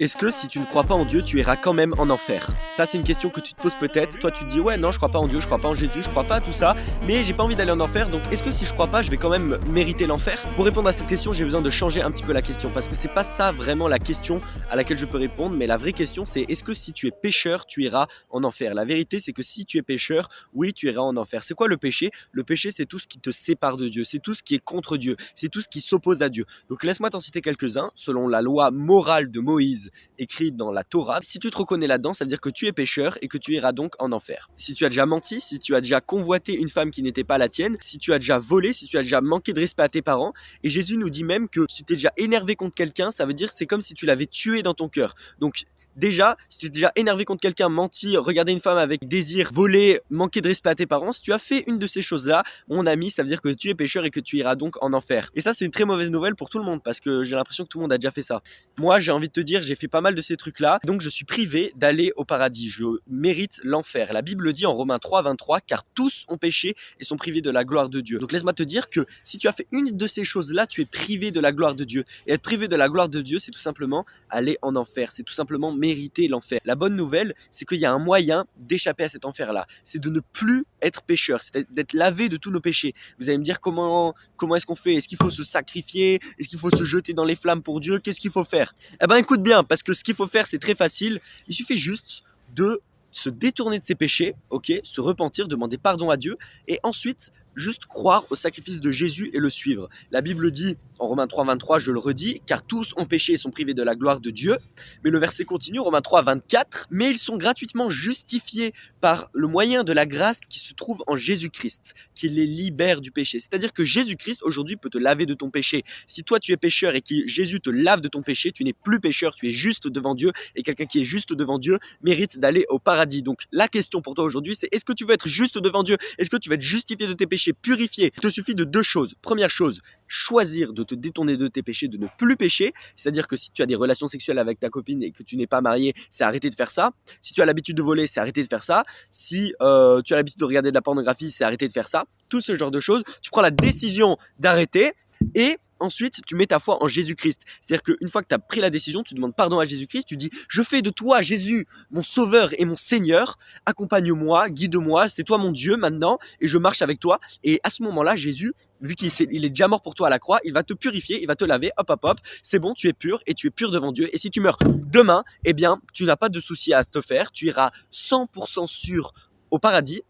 Est-ce que si tu ne crois pas en Dieu, tu iras quand même en enfer? Ça, c'est une question que tu te poses peut-être. Toi, tu te dis, ouais, non, je crois pas en Dieu, je crois pas en Jésus, je crois pas à tout ça, mais j'ai pas envie d'aller en enfer, donc est-ce que si je crois pas, je vais quand même mériter l'enfer? Pour répondre à cette question, j'ai besoin de changer un petit peu la question, parce que c'est pas ça vraiment la question à laquelle je peux répondre, mais la vraie question, c'est est-ce que si tu es pécheur, tu iras en enfer? La vérité, c'est que si tu es pécheur, oui, tu iras en enfer. C'est quoi le péché? Le péché, c'est tout ce qui te sépare de Dieu, c'est tout ce qui est contre Dieu, c'est tout ce qui s'oppose à Dieu. Donc laisse-moi t'en citer quelques-uns, selon la loi morale de Moïse, écrite dans la Torah. Si tu te reconnais là-dedans, ça veut dire que tu es pécheur et que tu iras donc en enfer. Si tu as déjà menti, si tu as déjà convoité une femme qui n'était pas la tienne, si tu as déjà volé, si tu as déjà manqué de respect à tes parents, et Jésus nous dit même que si tu t'es déjà énervé contre quelqu'un, ça veut dire c'est comme si tu l'avais tué dans ton cœur. Donc déjà, si tu t'es déjà énervé contre quelqu'un, menti, regarder une femme avec désir, voler, manquer de respect à tes parents, si tu as fait une de ces choses-là, mon ami, ça veut dire que tu es pécheur et que tu iras donc en enfer. Et ça, c'est une très mauvaise nouvelle pour tout le monde parce que j'ai l'impression que tout le monde a déjà fait ça. Moi, j'ai envie de te dire, j'ai fait pas mal de ces trucs-là, donc je suis privé d'aller au paradis. Je mérite l'enfer. La Bible dit en Romains 3, 23, car tous ont péché et sont privés de la gloire de Dieu. Donc laisse-moi te dire que si tu as fait une de ces choses-là, tu es privé de la gloire de Dieu. Et être privé de la gloire de Dieu, c'est tout simplement aller en enfer. C'est tout simplement mériter l'enfer. La bonne nouvelle, c'est qu'il y a un moyen d'échapper à cet enfer-là. C'est de ne plus être pécheur, c'est d'être lavé de tous nos péchés. Vous allez me dire comment est-ce qu'on fait? Est-ce qu'il faut se sacrifier? Est-ce qu'il faut se jeter dans les flammes pour Dieu? Qu'est-ce qu'il faut faire? Eh ben écoute bien, parce que ce qu'il faut faire, c'est très facile. Il suffit juste de se détourner de ses péchés, ok, se repentir, demander pardon à Dieu, et ensuite juste croire au sacrifice de Jésus et le suivre. La Bible dit en Romains 3, 23, je le redis, car tous ont péché et sont privés de la gloire de Dieu. Mais le verset continue, Romains 3, 24, mais ils sont gratuitement justifiés par le moyen de la grâce qui se trouve en Jésus-Christ, qui les libère du péché. C'est-à-dire que Jésus-Christ aujourd'hui peut te laver de ton péché. Si toi tu es pécheur et que Jésus te lave de ton péché, tu n'es plus pécheur, tu es juste devant Dieu, et quelqu'un qui est juste devant Dieu mérite d'aller au paradis. Donc la question pour toi aujourd'hui, c'est est-ce que tu veux être juste devant Dieu? Est-ce que tu veux être justifié de tes péchés, purifié? Il te suffit de deux choses. Première chose, choisir de te détourner de tes péchés, de ne plus pécher. C'est-à-dire que si tu as des relations sexuelles avec ta copine et que tu n'es pas marié, c'est arrêter de faire ça. Si tu as l'habitude de voler, c'est arrêter de faire ça. Si tu as l'habitude de regarder de la pornographie, c'est arrêter de faire ça. Tout ce genre de choses. Tu prends la décision d'arrêter et ensuite, tu mets ta foi en Jésus-Christ. C'est-à-dire qu'une fois que tu as pris la décision, tu demandes pardon à Jésus-Christ, tu dis « Je fais de toi, Jésus, mon sauveur et mon Seigneur, accompagne-moi, guide-moi, c'est toi mon Dieu maintenant, et je marche avec toi. » Et à ce moment-là, Jésus, vu qu'il est déjà mort pour toi à la croix, il va te purifier, il va te laver, hop, hop, hop, c'est bon, tu es pur, et tu es pur devant Dieu. Et si tu meurs demain, eh bien, tu n'as pas de souci à te faire, tu iras 100% sûr au paradis,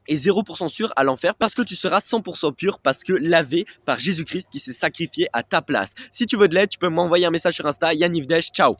et 0% sûr à l'enfer parce que tu seras 100% pur parce que lavé par Jésus-Christ qui s'est sacrifié à ta place. Si tu veux de l'aide, tu peux m'envoyer un message sur Insta, Yann Yves Desch, ciao.